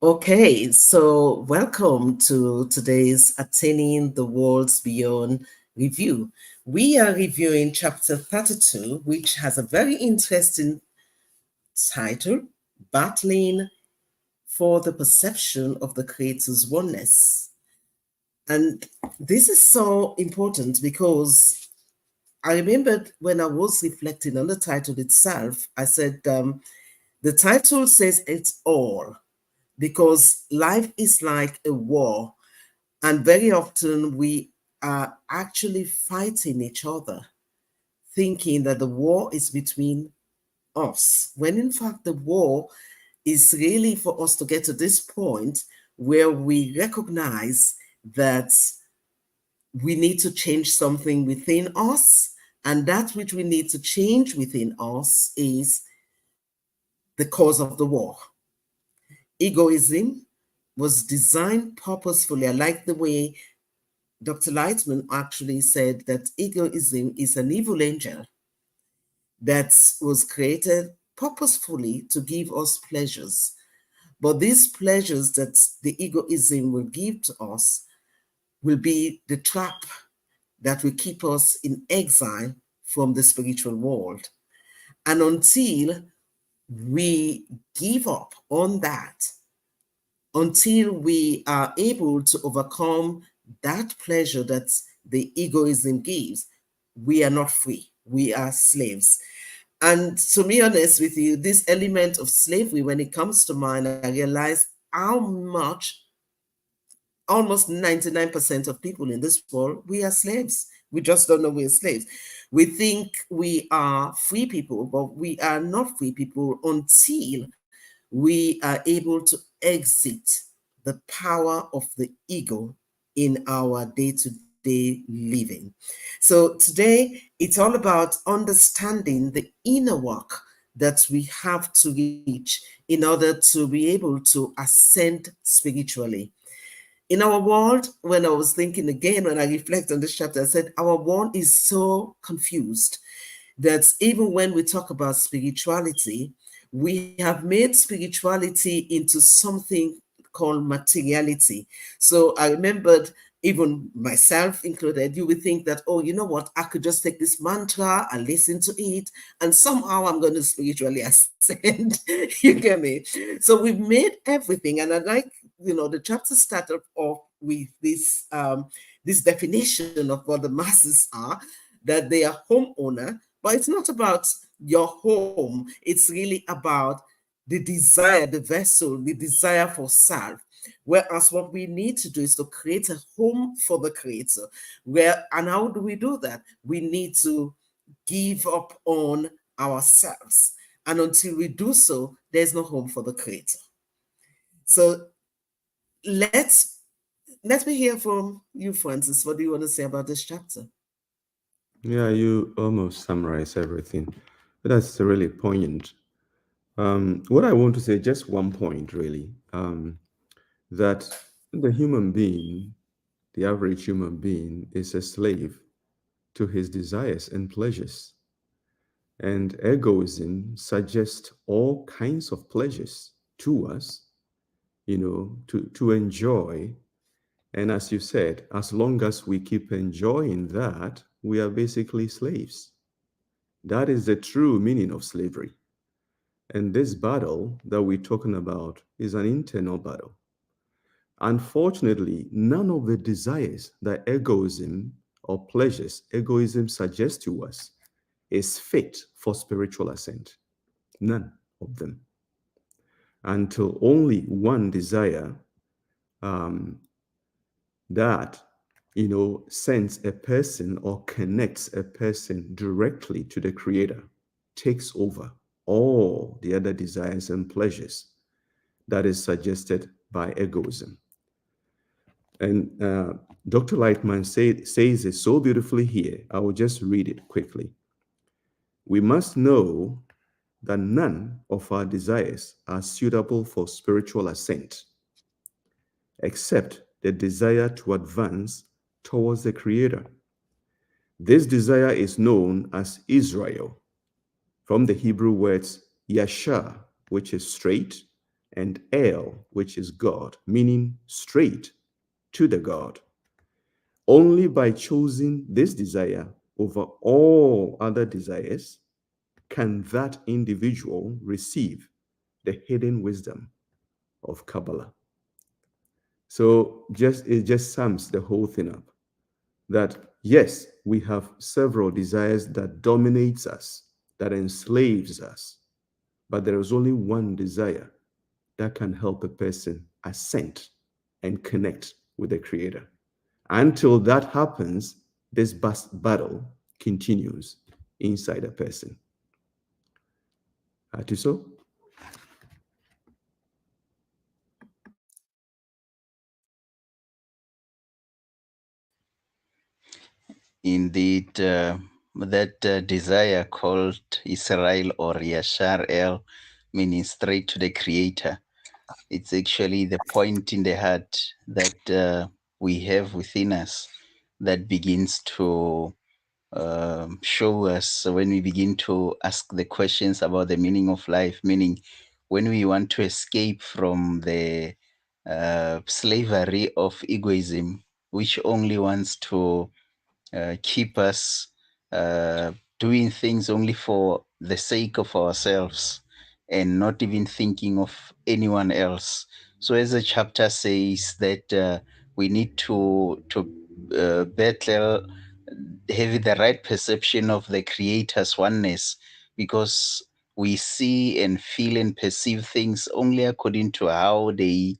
Okay, so welcome to today's Attaining the Worlds Beyond review. We are reviewing chapter 32, which has a very interesting title, Battling for the Perception of the Creator's Oneness. And this is so important because I remembered when I was reflecting on the title itself, I said, the title says it's all, because life is like a war, and very often we are actually fighting each other, thinking that the war is between us, when in fact the war is really for us to get to this point where we recognize that we need to change something within us, and that which we need to change within us is the cause of the war. Egoism was designed purposefully. I like the way Dr. Lightman actually said that egoism is an evil angel that was created purposefully to give us pleasures. But these pleasures that the egoism will give to us will be the trap that will keep us in exile from the spiritual world. And until we give up on that, until we are able to overcome that pleasure that the egoism gives, we are not free. We are slaves. And to be honest with you, this element of slavery, when it comes to mind, I realize how much almost 99% of people in this world, we are slaves. We just don't know we're slaves. We think we are free people, but we are not free people until we are able to exit the power of the ego in our day-to-day living. So today, it's all about understanding the inner work that we have to reach in order to be able to ascend spiritually. In our world, when I was thinking again, when I reflect on this chapter, I said our world is so confused that even when we talk about spirituality, we have made spirituality into something called materiality. So I remembered, even myself included, you would think that, oh, you know what, I could just take this mantra and listen to it, and somehow I'm going to spiritually ascend. You get me? So we've made everything, and I like, the chapter started off with this definition of what the masses are, that they are homeowner, but it's not about your home. It's really about the desire, the vessel, the desire for self. Whereas what we need to do is to create a home for the creator. And how do we do that? We need to give up on ourselves. And until we do so, there's no home for the creator. So let me hear from you, Francis. What do you want to say about this chapter? Yeah, you almost summarize everything. But that's really poignant. What I want to say, just one point really, that the human being, the average human being, is a slave to his desires and pleasures. And egoism suggests all kinds of pleasures to us, to enjoy. And as you said, as long as we keep enjoying that, we are basically slaves. That is the true meaning of slavery. And this battle that we're talking about is an internal battle. Unfortunately, none of the desires that egoism or pleasures egoism suggests to us is fit for spiritual ascent. None of them. Until only one desire um, that sends a person or connects a person directly to the creator takes over all the other desires and pleasures that is suggested by egoism. And Dr. Lightman says it so beautifully here. I will just read it quickly. We must know that none of our desires are suitable for spiritual ascent, except the desire to advance towards the Creator. This desire is known as Israel, from the Hebrew words yashar, which is straight, and El, which is God, meaning straight to the God. Only by choosing this desire over all other desires can that individual receive the hidden wisdom of Kabbalah. So it just sums the whole thing up that yes, we have several desires that dominates us, that enslaves us, but there is only one desire that can help a person ascend and connect with the Creator. Until that happens, this battle continues inside a person. Atuso? Indeed, that desire called Israel or Yashar El, meaning straight to the Creator. It's actually the point in the heart that we have within us that begins to show us when we begin to ask the questions about the meaning of life, meaning when we want to escape from the slavery of egoism, which only wants to keep us doing things only for the sake of ourselves and not even thinking of anyone else. So, as the chapter says, that we need to battle, have the right perception of the Creator's oneness, because we see and feel and perceive things only according to how they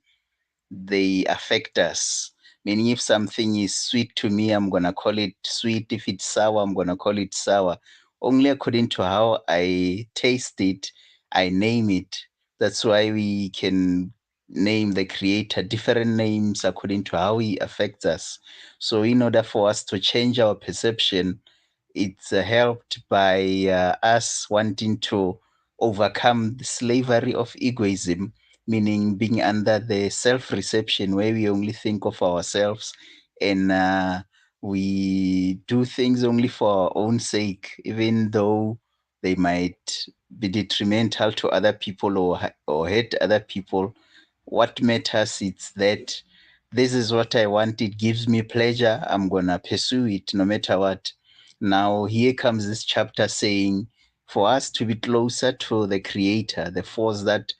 affect us. Meaning, if something is sweet to me, I'm gonna call it sweet. If it's sour, I'm gonna call it sour. Only according to how I taste it, I name it. That's why we can name the Creator different names according to how He affects us. So, in order for us to change our perception, it's helped by us wanting to overcome the slavery of egoism, meaning being under the self-reception where we only think of ourselves and we do things only for our own sake, even though they might be detrimental to other people or hurt other people. What matters is that this is what I want. It gives me pleasure. I'm going to pursue it no matter what. Now, here comes this chapter saying for us to be closer to the Creator, the force that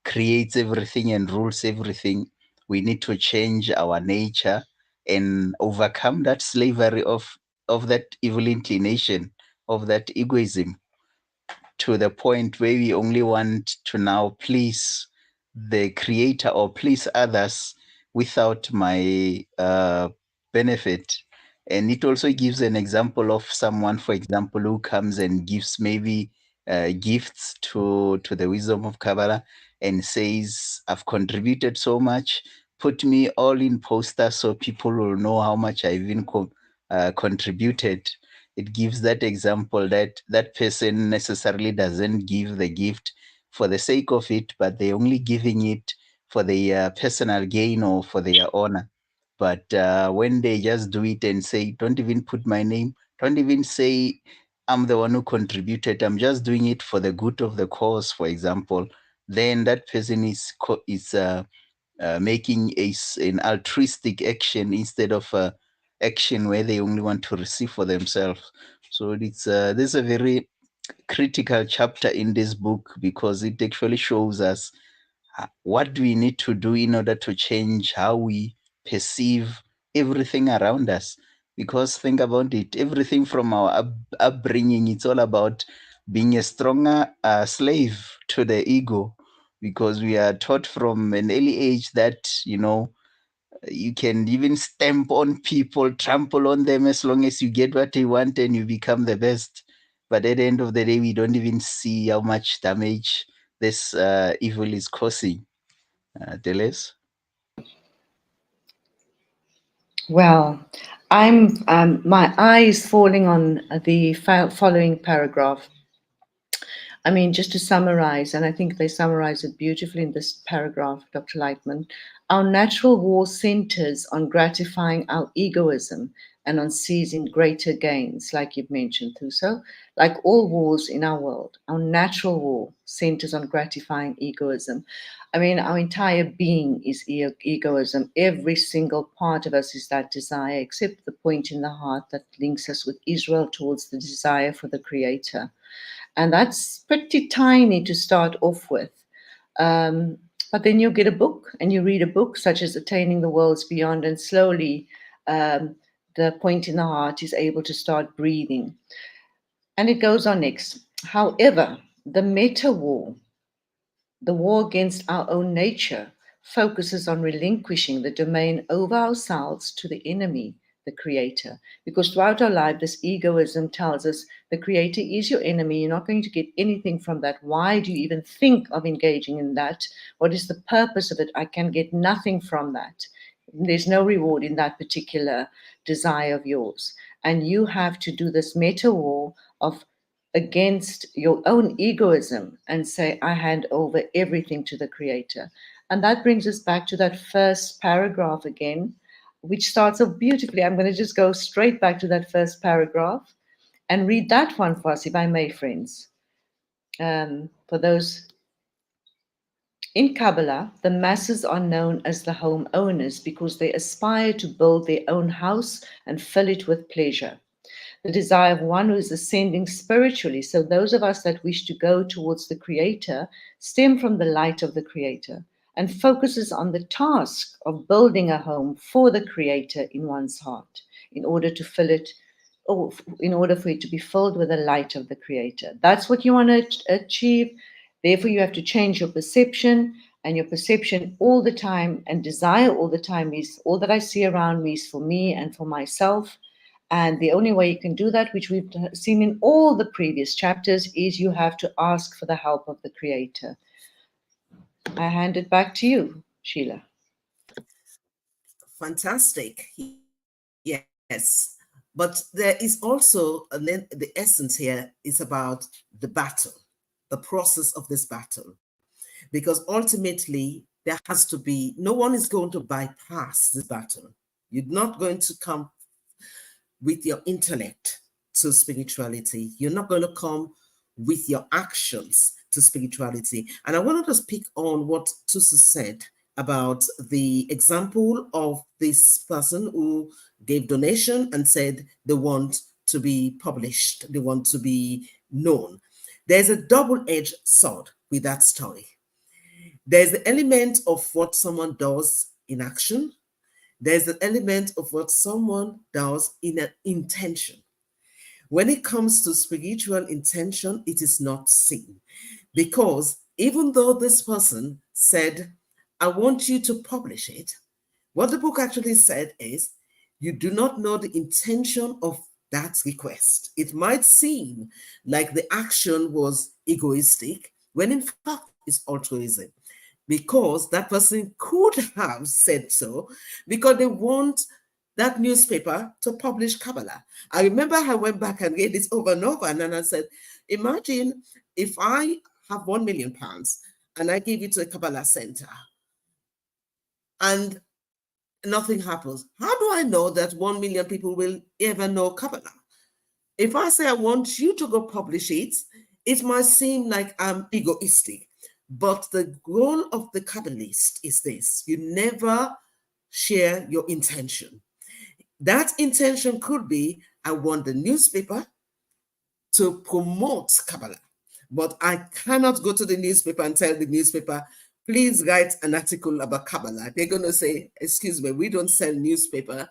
creates everything and rules everything, we need to change our nature and overcome that slavery of that evil inclination, of that egoism, to the point where we only want to now please the Creator or please others without my benefit. And it also gives an example of someone, for example, who comes and gives maybe gifts to the wisdom of Kabbalah and says, I've contributed so much, put me all in posters so people will know how much I've even contributed. It gives that example that that person necessarily doesn't give the gift for the sake of it, but they're only giving it for their personal gain or for their honor. But when they just do it and say, don't even put my name, don't even say I'm the one who contributed, I'm just doing it for the good of the cause, for example, then that person is making an altruistic action instead of action where they only want to receive for themselves. So this is a very critical chapter in this book because it actually shows us what do we need to do in order to change how we perceive everything around us. Because think about it, everything from our upbringing, it's all about being a stronger slave to the ego, because we are taught from an early age that, you can even stamp on people, trample on them as long as you get what you want and you become the best. But at the end of the day, we don't even see how much damage this evil is causing. Deleuze? Well, I'm my eye is falling on the following paragraph. I mean, just to summarize, and I think they summarize it beautifully in this paragraph, Dr. Lightman. Our natural war centers on gratifying our egoism, and on seizing greater gains, like you've mentioned, Thuso. Like all wars in our world, our natural war centers on gratifying egoism. I mean, our entire being is egoism. Every single part of us is that desire, except the point in the heart that links us with Israel towards the desire for the Creator. And that's pretty tiny to start off with. But then you get a book and you read a book such as Attaining the Worlds Beyond, and slowly the point in the heart is able to start breathing. And it goes on next. However, the meta war, the war against our own nature, focuses on relinquishing the domain over ourselves to the enemy, the creator. Because throughout our life, this egoism tells us the creator is your enemy. You're not going to get anything from that. Why do you even think of engaging in that? What is the purpose of it? I can get nothing from that. There's no reward in that particular desire of yours. And you have to do this meta war of against your own egoism and say, I hand over everything to the Creator. And that brings us back to that first paragraph again, which starts off beautifully. I'm going to just go straight back to that first paragraph and read that one for us, if I may, friends. For those in Kabbalah, the masses are known as the homeowners because they aspire to build their own house and fill it with pleasure. The desire of one who is ascending spiritually. So those of us that wish to go towards the Creator stem from the light of the Creator and focuses on the task of building a home for the Creator in one's heart in order to fill it, or in order for it to be filled with the light of the Creator. That's what you want to achieve. Therefore, you have to change your perception, and your perception all the time and desire all the time is all that I see around me is for me and for myself. And the only way you can do that, which we've seen in all the previous chapters, is you have to ask for the help of the Creator. I hand it back to you, Sheila. Fantastic. Yes. But there is also, the essence here is about the battle, the process of this battle. Because ultimately, there has to be, no one is going to bypass this battle. You're not going to come with your intellect to spirituality. You're not going to come with your actions to spirituality. And I wanted to speak on what Thuso said about the example of this person who gave donation and said they want to be published, they want to be known. There's a double-edged sword with that story. There's the element of what someone does in action. There's an element of what someone does in an intention. When it comes to spiritual intention, it is not seen. Because even though this person said, I want you to publish it, what the book actually said is, you do not know the intention of that request. It might seem like the action was egoistic, when in fact it's altruism. Because that person could have said so, because they want that newspaper to publish Kabbalah. I remember I went back and read this over and over, and then I said, imagine if I have £1 million and I give it to a Kabbalah center and nothing happens. How do I know that 1 million people will ever know Kabbalah? If I say I want you to go publish it, it might seem like I'm egoistic. But the goal of the Kabbalist is this: you never share your intention. That intention could be, I want the newspaper to promote Kabbalah, but I cannot go to the newspaper and tell the newspaper, please write an article about Kabbalah. They're going to say, excuse me, we don't sell newspaper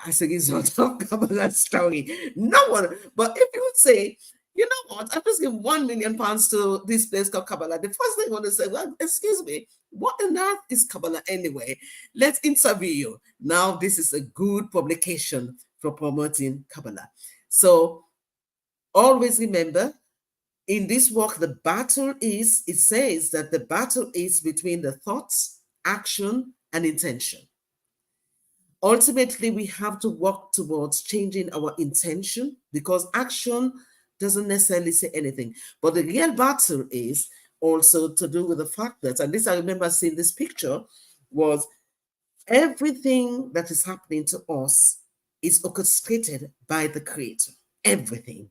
as a result of Kabbalah story. No one. But if you would say, you know what, I'm just giving £1 million to this place called Kabbalah, the first thing I want to say, well, excuse me, what on earth is Kabbalah anyway? Let's interview you. Now, this is a good publication for promoting Kabbalah. So always remember, in this work, the battle is, it says that the battle is between the thoughts, action, and intention. Ultimately, we have to work towards changing our intention, because action doesn't necessarily say anything. But the real battle is also to do with the fact that, and this I remember seeing this picture, was everything that is happening to us is orchestrated by the Creator. Everything.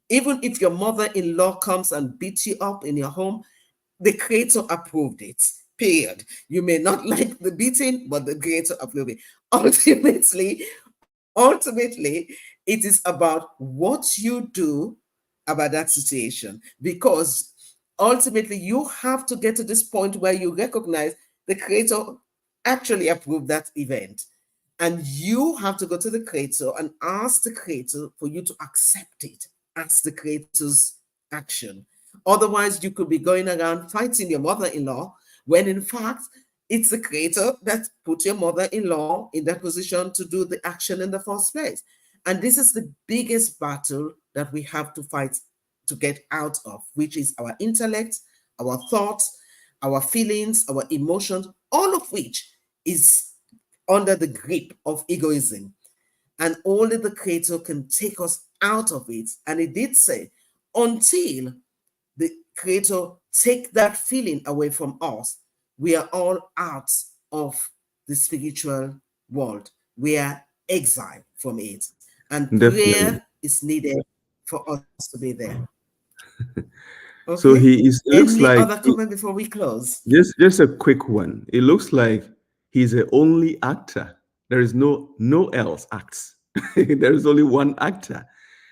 Even if your mother-in-law comes and beats you up in your home, the Creator approved it. Period. You may not like the beating, but the Creator approved it. Ultimately, it is about what you do about that situation, because ultimately you have to get to this point where you recognize the Creator actually approved that event, and you have to go to the Creator and ask the Creator for you to accept it as the Creator's action. Otherwise, you could be going around fighting your mother-in-law when in fact it's the Creator that put your mother-in-law in that position to do the action in the first place. And this is the biggest battle that we have to fight to get out of, which is our intellect, our thoughts, our feelings, our emotions, all of which is under the grip of egoism. And only the Creator can take us out of it. And He did say, until the Creator take that feeling away from us, we are all out of the spiritual world. We are exiled from it. And Definitely. prayer is needed for us to be there. So Okay. he is. It looks Any like other comment before we close? just a quick one. It looks like he's the only actor. There is no else acts. There is only one actor,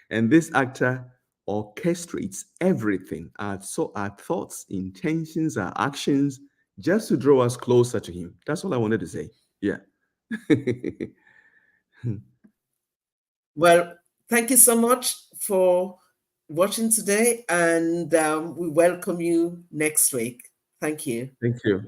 and this actor orchestrates everything, our thoughts, intentions, our actions, just to draw us closer to him. That's all I wanted to say. Yeah. Well, thank you so much for watching today, and we welcome you next week. Thank you. Thank you.